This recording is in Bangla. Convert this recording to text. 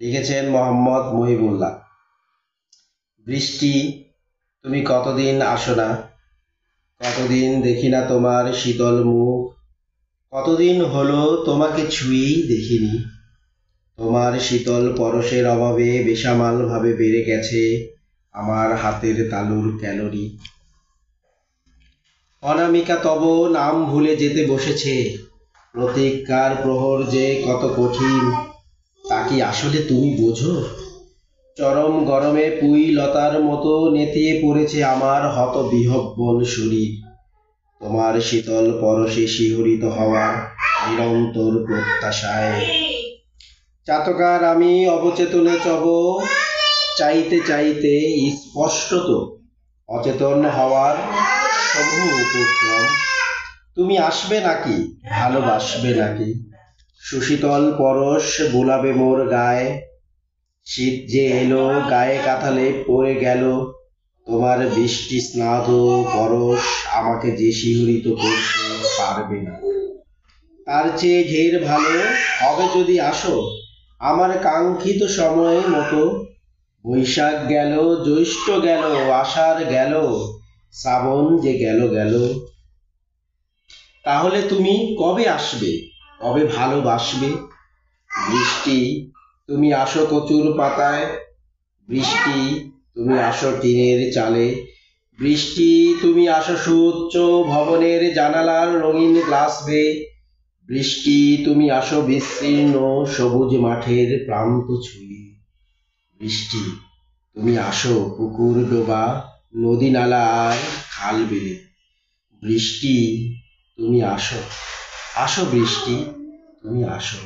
লিখেছেন মোহাম্মদ মহিবুল্লাহ। বৃষ্টি, তুমি কতদিন আসো না, কতদিন দেখি না তোমার শীতল মুখ, কতদিন হলো তোমাকে ছুঁয়েই দেখিনি। তোমার শীতল পরশের অভাবে বেসামাল ভাবে বেড়ে গেছে আমার হাতের তালুর ক্যালোরি। অনামিকা তব নাম ভুলে যেতে বসেছে, প্রতীক্ষার প্রহর যে কত কঠিন তা কি আসলে তুমি বোঝো? চরম গরমে পুই লতার মতো নেতিয়ে পড়েছে আমার হতবিহ্বল শরীর, তোমার শীতল পরশে শিহরিত হওয়ার নিরন্তর প্রত্যাশায়। চাতকার আমি অবচেতনে চব চাইতে চাইতে স্পষ্টত অচেতন হওয়ার সমূহ উপক্রম। তুমি আসবে নাকি, ভালোবাসবে নাকি? সুশীতল পরশ বোলাবে মোর গায়ে, শীত যে এলো গায়ে কাঁথালে পড়ে গেল, তোমার বৃষ্টি স্নাত পরশ আমাকে যে শিহরিত করতে পারবে না। তার চেয়ে ঢের ভালো হবে যদি আসো আমার কাঙ্ক্ষিত সময় মতো। বৈশাখ গেল, জ্যৈষ্ঠ গেল, আষাঢ় গেল, শ্রাবণ যে গেল গেল। তাহলে তুমি কবে আসবে, কবে ভালোবাসবে? বৃষ্টি, তুমি আসো কচুর পাতায়, বৃষ্টি তুমি আসো টিনের চালে, বৃষ্টি তুমি আসো সুউচ্চ ভবনের জানালার রঙিন গ্লাস বেয়ে, বৃষ্টি তুমি আসো বিস্তীর্ণ সবুজ মাঠের প্রান্ত ছুঁয়ে, বৃষ্টি তুমি আসো পুকুর ডোবা নদী নালা আর খাল বিলে। বৃষ্টি তুমি আসো, আসো বৃষ্টি তুমি আসো।